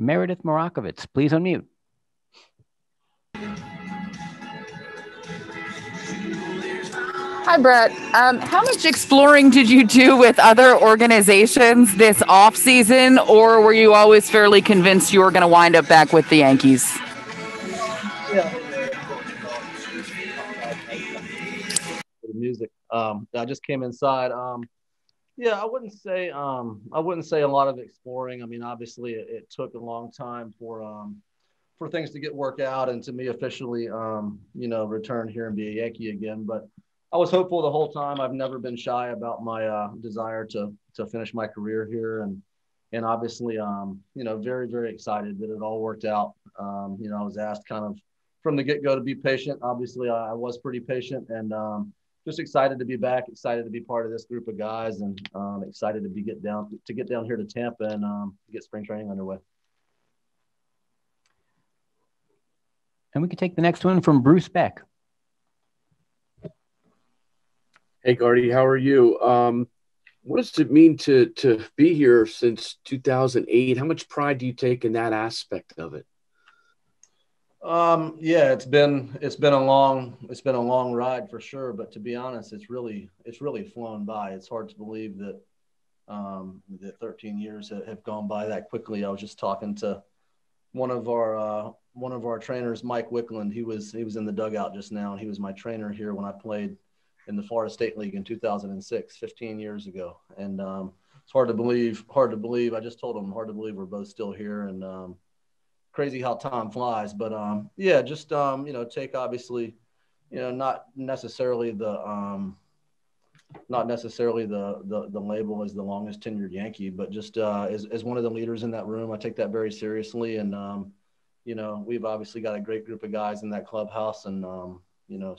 Meredith Morakovitz. Please unmute. Hi, Brett. How much exploring did you do with other organizations this offseason, or were you always fairly convinced you were going to wind up back with the Yankees? Yeah, hey there. It's outside nice for the music. I just came inside. Yeah, I wouldn't say a lot of exploring. I mean, obviously, it took a long time for things to get worked out and to me officially, return here and be a Yankee again. But I was hopeful the whole time. I've never been shy about my desire to finish my career here, and obviously, very very excited that it all worked out. I was asked kind of from the get-go to be patient. Obviously, I was pretty patient, and just excited to be back, excited to be part of this group of guys, and excited to get down here to Tampa and get spring training underway. And we can take the next one from Bruce Beck. Hey, Gardy, how are you? What does it mean to be here since 2008? How much pride do you take in that aspect of it? Yeah, it's been a long ride for sure. But to be honest, it's really flown by. It's hard to believe that that 13 years have gone by that quickly. I was just talking to one of our trainers, Mike Wickland. He was in the dugout just now, and he was my trainer here when I played in the Florida State League in 2006, 15 years ago. And it's hard to believe. I just told him, hard to believe we're both still here, and crazy how time flies. But yeah, just take obviously, not necessarily the label as the longest tenured Yankee, but just as one of the leaders in that room. I take that very seriously, and we've obviously got a great group of guys in that clubhouse, and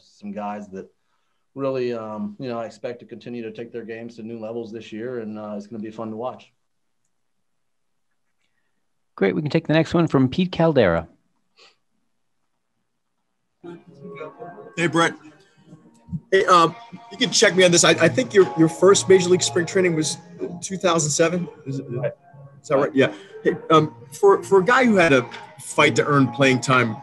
some guys that really I expect to continue to take their games to new levels this year, and it's going to be fun to watch. Great. We can take the next one from Pete Caldera. Hey, Brett. Hey, you can check me on this. I think your first Major League spring training was 2007. Is that right? Yeah. Hey, for a guy who had to fight to earn playing time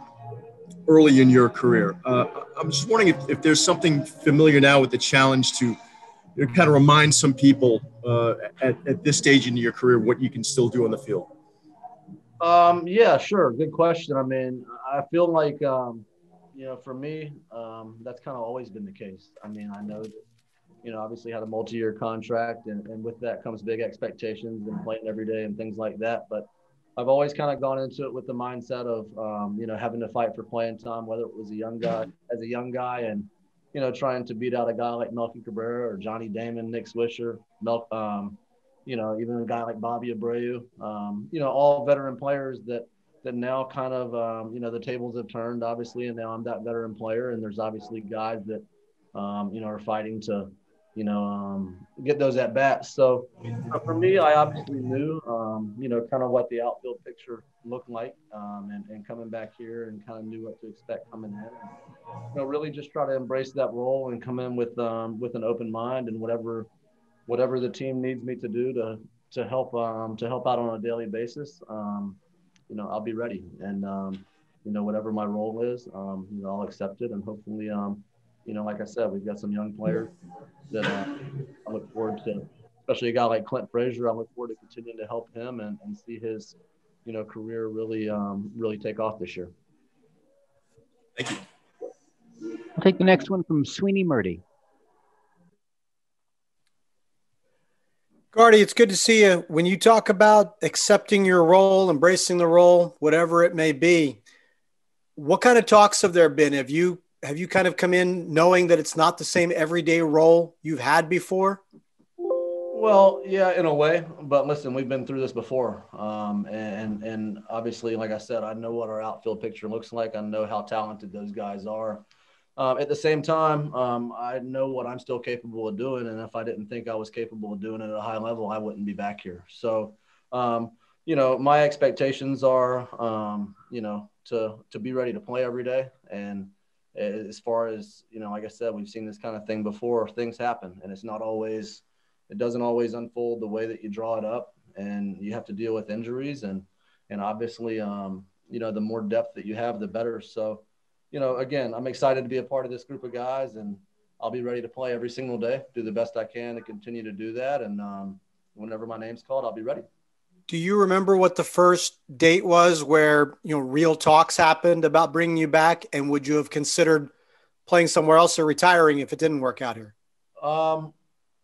early in your career, I'm just wondering if there's something familiar now with the challenge to kind of remind some people at this stage in your career what you can still do on the field. Yeah, sure. Good question. I mean, I feel like, for me, that's kind of always been the case. I mean, I know that, obviously had a multi-year contract, and with that comes big expectations and playing every day and things like that. But I've always kind of gone into it with the mindset of, having to fight for playing time, whether it was a young guy and, trying to beat out a guy like Melky Cabrera or Johnny Damon, Nick Swisher, even a guy like Bobby Abreu, all veteran players that now kind of, the tables have turned, obviously, and now I'm that veteran player. And there's obviously guys that, are fighting to, get those at bats. So for me, I obviously knew, kind of what the outfield picture looked like, and coming back here and kind of knew what to expect coming in. And, really just try to embrace that role and come in with an open mind, and whatever the team needs me to do to help out on a daily basis, I'll be ready. And, whatever my role is, I'll accept it. And hopefully, like I said, we've got some young players that I look forward to, especially a guy like Clint Frazier. I look forward to continuing to help him and see his, career really take off this year. Thank you. I'll take the next one from Sweeney Murdy. Gardy, it's good to see you. When you talk about accepting your role, embracing the role, whatever it may be, what kind of talks have there been? Have you kind of come in knowing that it's not the same everyday role you've had before? Well, yeah, in a way. But listen, we've been through this before. And obviously, like I said, I know what our outfield picture looks like. I know how talented those guys are. At the same time, I know what I'm still capable of doing. And if I didn't think I was capable of doing it at a high level, I wouldn't be back here. So, my expectations are, to be ready to play every day. And as far as, like I said, we've seen this kind of thing before. Things happen, and it doesn't always unfold the way that you draw it up, and you have to deal with injuries. And and obviously, the more depth that you have, the better. So, again, I'm excited to be a part of this group of guys, and I'll be ready to play every single day, do the best I can to continue to do that. And whenever my name's called, I'll be ready. Do you remember what the first date was where, real talks happened about bringing you back? And would you have considered playing somewhere else or retiring if it didn't work out here?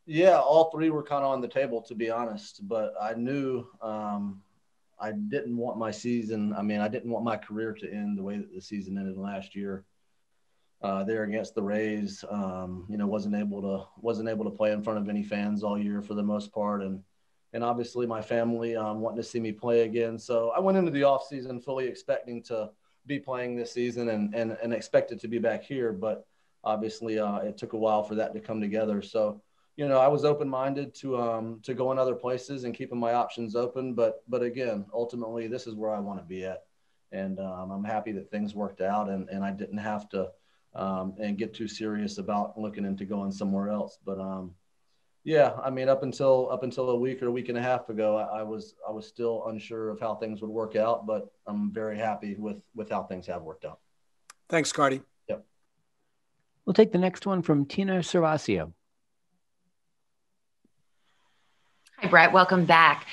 Yeah, all three were kind of on the table, to be honest. But I knew I didn't want my season. I didn't want my career to end the way that the season ended last year. There against the Rays, wasn't able to play in front of any fans all year for the most part, and obviously my family wanting to see me play again. So I went into the off season fully expecting to be playing this season and expected to be back here, but obviously it took a while for that to come together. So I was open-minded to going other places and keeping my options open, but again, ultimately this is where I want to be at, and I'm happy that things worked out and I didn't have to and get too serious about looking into going somewhere else. But up until a week or a week and a half ago, I was still unsure of how things would work out, but I'm very happy with how things have worked out. Thanks, Gardy. Yep. We'll take the next one from Tina Cervasio. Hi, Brett. Welcome back.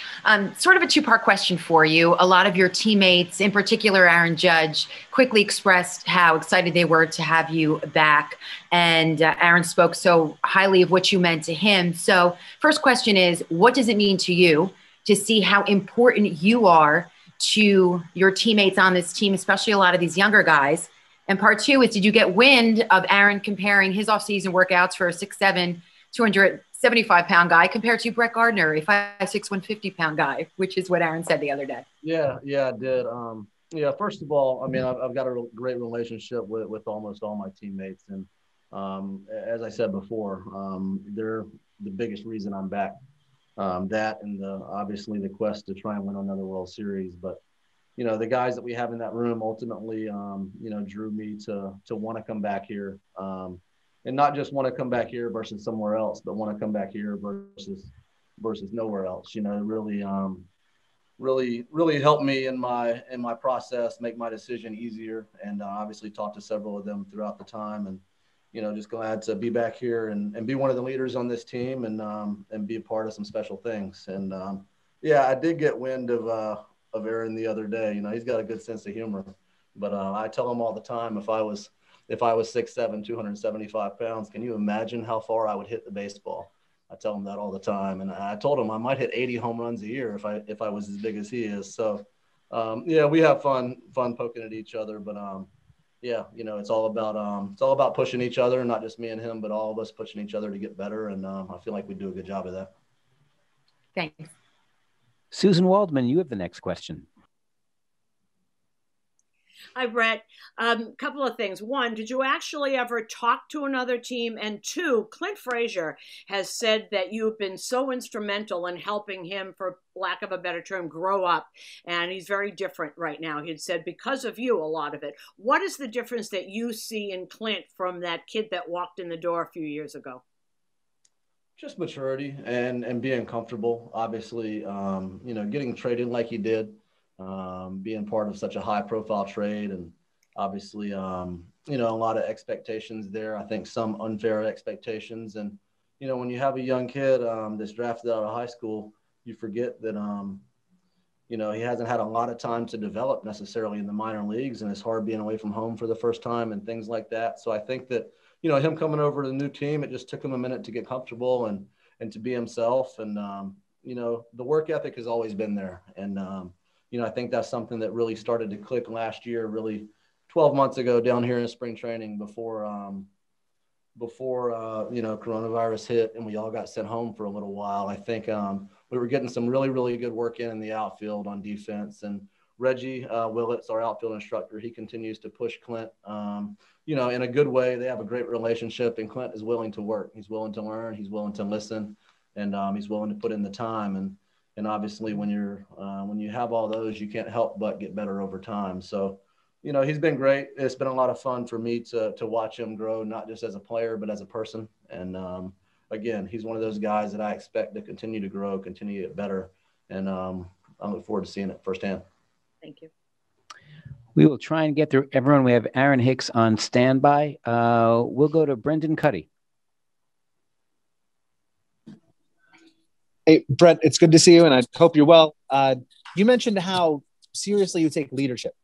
Sort of a two-part question for you. A lot of your teammates, in particular Aaron Judge, quickly expressed how excited they were to have you back. And Aaron spoke so highly of what you meant to him. So first question is, what does it mean to you to see how important you are to your teammates on this team, especially a lot of these younger guys? And part two is, did you get wind of Aaron comparing his offseason workouts for a 6'7", 275-pound guy compared to Brett Gardner, a 5'6", 150-pound guy, which is what Aaron said the other day? Yeah, I did. First of all, I've got a great relationship with almost all my teammates. And as I said before, they're the biggest reason I'm back. That and obviously the quest to try and win another World Series. But, the guys that we have in that room ultimately, drew me to want to come back here. And not just want to come back here versus somewhere else, but want to come back here versus nowhere else. Really helped me in my process, make my decision easier, and obviously talked to several of them throughout the time. And just glad to be back here and be one of the leaders on this team and be a part of some special things. And I did get wind of Aaron the other day. He's got a good sense of humor, but I tell him all the time, if I was 6'7", 275 pounds, can you imagine how far I would hit the baseball? I tell him that all the time. And I told him I might hit 80 home runs a year if I was as big as he is. So, we have fun poking at each other. But, it's all about pushing each other, not just me and him, but all of us pushing each other to get better. And I feel like we do a good job of that. Thanks. Susan Waldman, you have the next question. Hi, Brett. Couple of things. One, did you actually ever talk to another team? And two, Clint Frazier has said that you've been so instrumental in helping him, for lack of a better term, grow up. And he's very different right now. He had said because of you, a lot of it. What is the difference that you see in Clint from that kid that walked in the door a few years ago? Just maturity and being comfortable. Obviously, getting traded like he did. Being part of such a high profile trade, and obviously, a lot of expectations there. I think some unfair expectations. And, when you have a young kid that's drafted out of high school, you forget that, he hasn't had a lot of time to develop necessarily in the minor leagues, and it's hard being away from home for the first time and things like that. So I think that, him coming over to the new team, it just took him a minute to get comfortable and to be himself. And, the work ethic has always been there. And, I think that's something that really started to click last year, really 12 months ago down here in spring training before coronavirus hit and we all got sent home for a little while. I think we were getting some really, really good work in the outfield on defense. And Reggie Willits, our outfield instructor, he continues to push Clint, in a good way. They have a great relationship, and Clint is willing to work. He's willing to learn. He's willing to listen, and he's willing to put in the time. And obviously, when you have all those, you can't help but get better over time. So, he's been great. It's been a lot of fun for me to watch him grow, not just as a player, but as a person. And again, he's one of those guys that I expect to continue to grow, continue to get better. And I look forward to seeing it firsthand. Thank you. We will try and get through everyone. We have Aaron Hicks on standby. We'll go to Brendan Cuddy. Hey, Brett, it's good to see you, and I hope you're well. You mentioned how seriously you take leadership.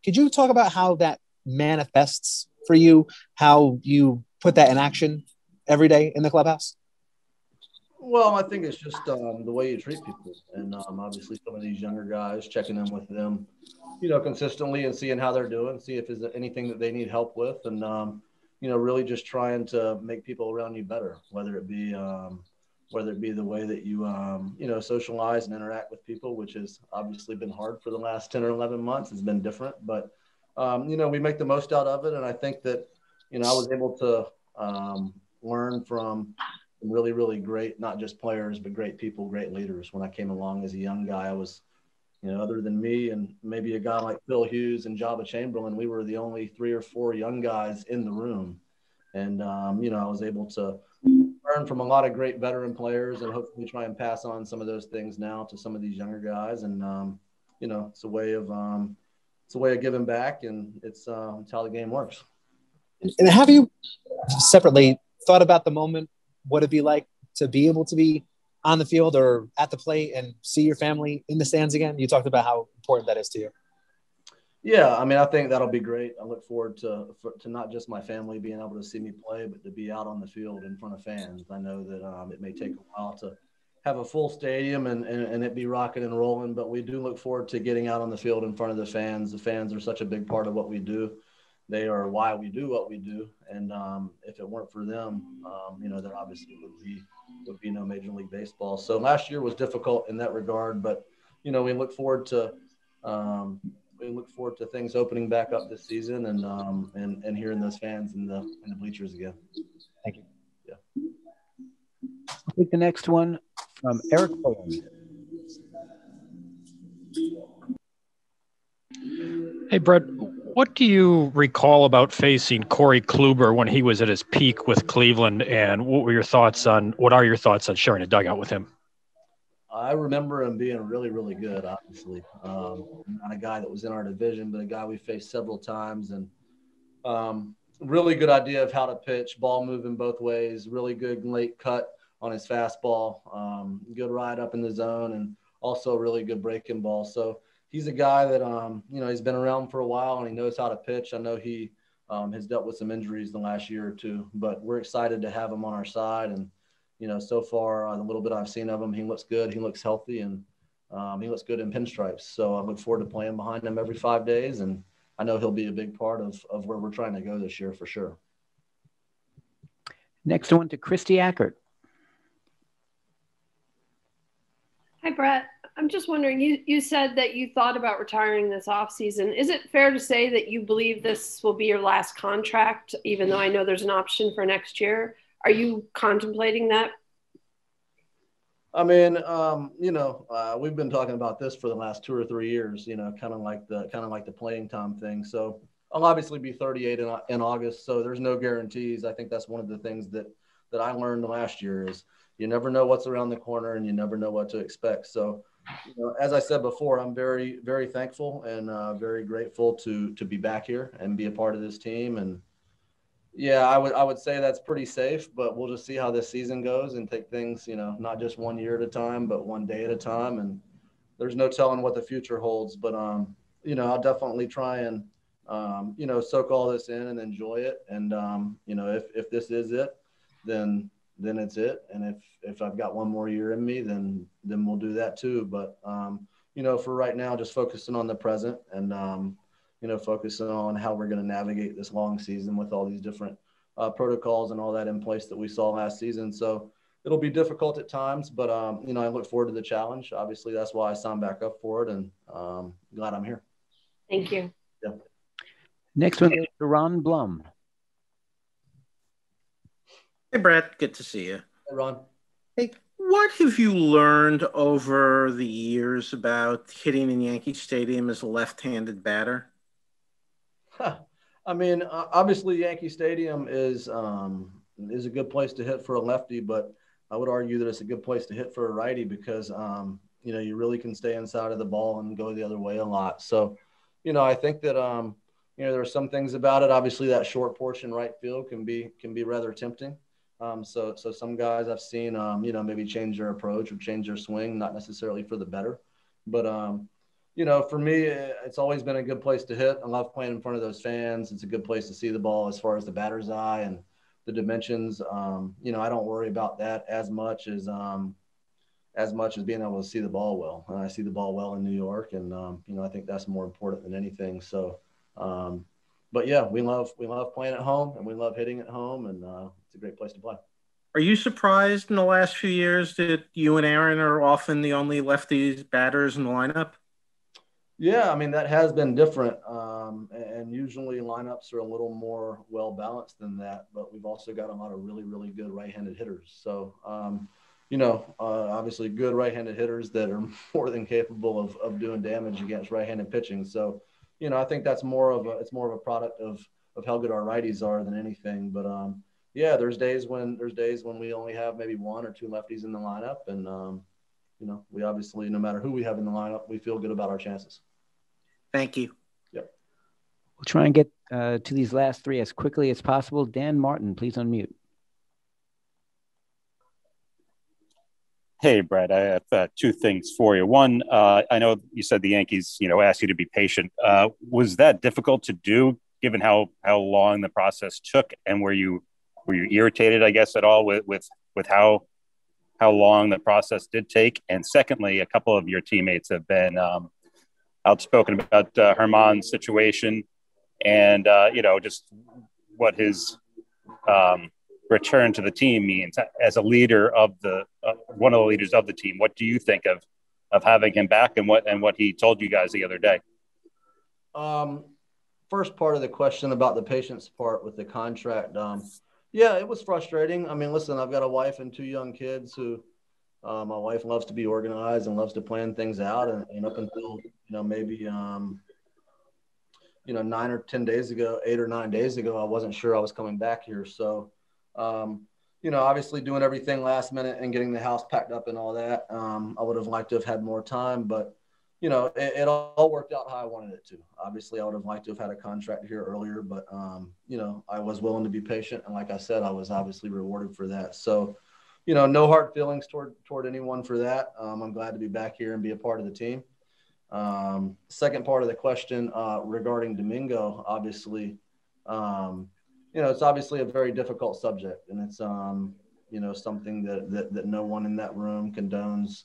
Could you talk about how that manifests for you, how you put that in action every day in the clubhouse? Well, I think it's just the way you treat people. And obviously some of these younger guys, checking in with them, consistently and seeing how they're doing, see if there's anything that they need help with. And, really just trying to make people around you better, whether it be the way that you, socialize and interact with people, which has obviously been hard for the last 10 or 11 months. It's been different, but, we make the most out of it. And I think that, I was able to learn from really, really great, not just players, but great people, great leaders. When I came along as a young guy, I was, other than me and maybe a guy like Phil Hughes and Jabba Chamberlain, we were the only 3 or 4 young guys in the room. And, I was able to learn from a lot of great veteran players and hopefully try and pass on some of those things now to some of these younger guys. And, it's a way of giving back, and it's how the game works. And have you separately thought about the moment? What it'd be like to be able to be on the field or at the plate and see your family in the stands again? You talked about how important that is to you. Yeah, I think that'll be great. I look forward to not just my family being able to see me play, but to be out on the field in front of fans. I know that it may take a while to have a full stadium and it be rocking and rolling, but we do look forward to getting out on the field in front of the fans. The fans are such a big part of what we do. They are why we do what we do. And if it weren't for them, there obviously would be no Major League Baseball. So last year was difficult in that regard, but, we look forward to things opening back up this season and hearing those fans in the bleachers again. Thank you. Yeah. I'll take the next one from Eric Bowen. Hey, Brett, what do you recall about facing Corey Kluber when he was at his peak with Cleveland, and what are your thoughts on sharing a dugout with him? I remember him being really, really good, obviously. Not a guy that was in our division, but a guy we faced several times, and really good idea of how to pitch, ball moving both ways, really good late cut on his fastball, good ride up in the zone, and also really good breaking ball. So he's a guy that, he's been around for a while and he knows how to pitch. I know he has dealt with some injuries the last year or two, but we're excited to have him on our side. And, so far, the little bit I've seen of him, he looks good. He looks healthy, and he looks good in pinstripes. So I look forward to playing behind him every 5 days. And I know he'll be a big part of where we're trying to go this year for sure. Next one to Christy Ackert. Hi, Brett. I'm just wondering, you said that you thought about retiring this offseason. Is it fair to say that you believe this will be your last contract, even though I know there's an option for next year? Are you contemplating that? We've been talking about this for the last 2 or 3 years, kind of like the playing time thing. So I'll obviously be 38 in August, so there's no guarantees. I think that's one of the things that I learned last year is you never know what's around the corner and you never know what to expect. So, as I said before, I'm very, very thankful and very grateful to be back here and be a part of this team. And yeah, I would say that's pretty safe, but we'll just see how this season goes and take things, not just 1 year at a time, but 1 day at a time. And there's no telling what the future holds, but, I'll definitely try and, soak all this in and enjoy it. And, if this is it, then it's it. And if I've got 1 more year in me, then we'll do that too. But, for right now, just focusing on the present and, focusing on how we're going to navigate this long season with all these different protocols and all that in place that we saw last season. So it'll be difficult at times, but, I look forward to the challenge. Obviously, that's why I signed back up for it, and glad I'm here. Thank you. Yeah. Next one goes to Ron Blum. Hey, Brett. Good to see you. Hey, Ron. Hey, what have you learned over the years about hitting in Yankee Stadium as a left-handed batter? Obviously Yankee Stadium is a good place to hit for a lefty, but I would argue that it's a good place to hit for a righty because, you really can stay inside of the ball and go the other way a lot. So, I think that, there are some things about it. Obviously, that short porch in right field can be rather tempting. So some guys I've seen, maybe change their approach or change their swing, not necessarily for the better. But, for me, it's always been a good place to hit. I love playing in front of those fans. It's a good place to see the ball as far as the batter's eye and the dimensions. I don't worry about that as much as being able to see the ball well. And I see the ball well in New York, and I think that's more important than anything. So, but yeah, we love playing at home, and we love hitting at home, and it's a great place to play. Are you surprised in the last few years that you and Aaron are often the only lefty batters in the lineup? Yeah, I mean, that has been different. And usually lineups are a little more well balanced than that, but we've also got a lot of really, really good right-handed hitters. So, obviously good right-handed hitters that are more than capable of doing damage against right-handed pitching. So, I think that's more of a product of how good our righties are than anything. But yeah, there's days when we only have maybe one or two lefties in the lineup, and we obviously, no matter who we have in the lineup, we feel good about our chances. Thank you. Yep. We'll try and get to these last three as quickly as possible. Dan Martin, please unmute. Hey, Brett, I have two things for you. One, I know you said the Yankees, asked you to be patient. Was that difficult to do, given how long the process took, and were you irritated, I guess, at all with how long the process did take? And secondly, a couple of your teammates have been outspoken about Herman's situation, and just what his return to the team means as a leader of one of the leaders of the team. What do you think of having him back, and what he told you guys the other day? First part of the question about the patience part with the contract. Yeah, it was frustrating. I mean, listen, I've got a wife and two young kids who my wife loves to be organized and loves to plan things out. And up until, maybe, 8 or 9 days ago, I wasn't sure I was coming back here. So, obviously doing everything last minute and getting the house packed up and all that. I would have liked to have had more time, but, it all worked out how I wanted it to. Obviously, I would have liked to have had a contract here earlier, but, I was willing to be patient. And like I said, I was obviously rewarded for that. So, no hard feelings toward anyone for that. I'm glad to be back here and be a part of the team. Second part of the question regarding Domingo, obviously, it's obviously a very difficult subject, and it's, something that no one in that room condones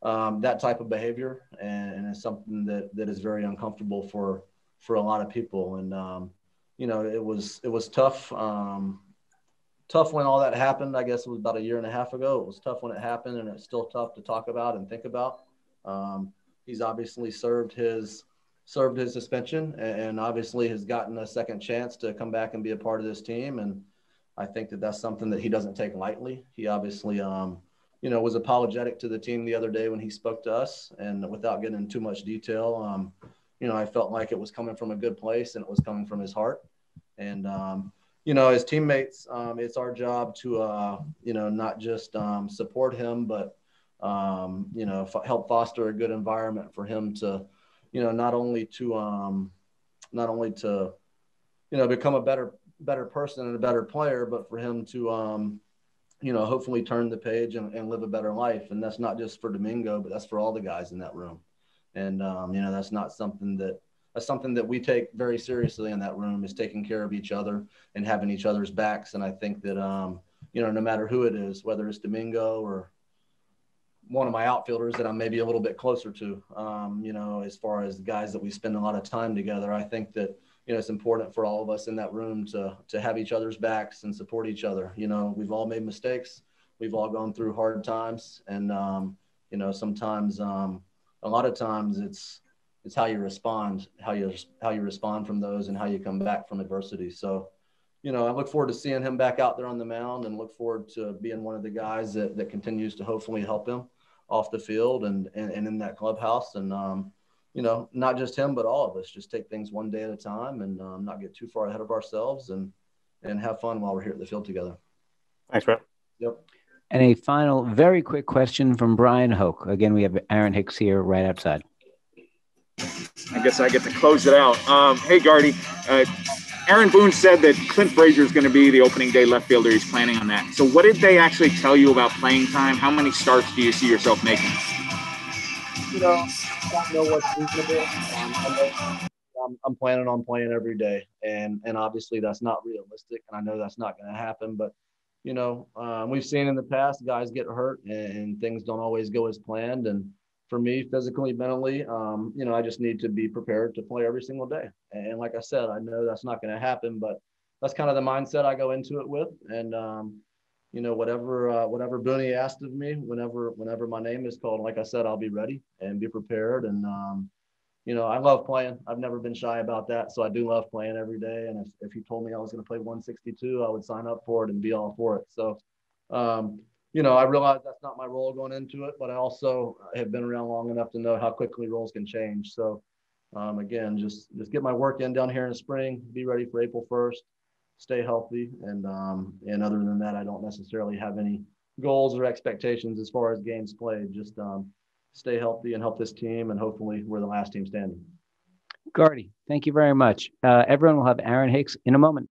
that type of behavior, and it's something that is very uncomfortable for a lot of people. And, it was tough. Tough when all that happened. I guess it was about 1.5 years ago. It was tough when it happened, and it's still tough to talk about and think about. He's obviously served his suspension, and obviously has gotten a second chance to come back and be a part of this team. And I think that that's something that he doesn't take lightly. He obviously, was apologetic to the team the other day when he spoke to us, and without getting into too much detail, I felt like it was coming from a good place and it was coming from his heart. And, as teammates, it's our job to, not just support him, but, help foster a good environment for him to, not only to, become a better person and a better player, but for him to, hopefully turn the page and live a better life. And that's not just for Domingo, but that's for all the guys in that room. And, that's something that we take very seriously in that room, is taking care of each other and having each other's backs. And I think that, no matter who it is, whether it's Domingo or one of my outfielders that I'm maybe a little bit closer to, as far as the guys that we spend a lot of time together, I think that, it's important for all of us in that room to have each other's backs and support each other. We've all made mistakes. We've all gone through hard times. And, sometimes, a lot of times it's how you respond, how you respond from those, and how you come back from adversity. So, I look forward to seeing him back out there on the mound, and look forward to being one of the guys that continues to hopefully help him off the field and in that clubhouse. And, not just him, but all of us, just take things one day at a time, and not get too far ahead of ourselves, and have fun while we're here at the field together. Thanks, Brett. Yep. And a final, very quick question from Brian Hoke. Again, we have Aaron Hicks here right outside. I guess I get to close it out. Hey, Gardy. Aaron Boone said that Clint Frazier is going to be the opening day left fielder. He's planning on that. So what did they actually tell you about playing time? How many starts do you see yourself making? I don't know what's reasonable. I'm planning on playing every day, and obviously that's not realistic, and I know that's not going to happen. But we've seen in the past guys get hurt, and things don't always go as planned. And for me, physically, mentally, I just need to be prepared to play every single day. And like I said, I know that's not going to happen, but that's kind of the mindset I go into it with. And whatever Booney asked of me, whenever my name is called, like I said, I'll be ready and be prepared. And I love playing. I've never been shy about that. So I do love playing every day. And if he told me I was going to play 162, I would sign up for it and be all for it. So, I realize that's not my role going into it, but I also have been around long enough to know how quickly roles can change. So, again, just get my work in down here in the spring, be ready for April 1st, stay healthy. And other than that, I don't necessarily have any goals or expectations as far as games played. Just stay healthy and help this team, and hopefully we're the last team standing. Gardy, thank you very much. Everyone will have Aaron Hicks in a moment.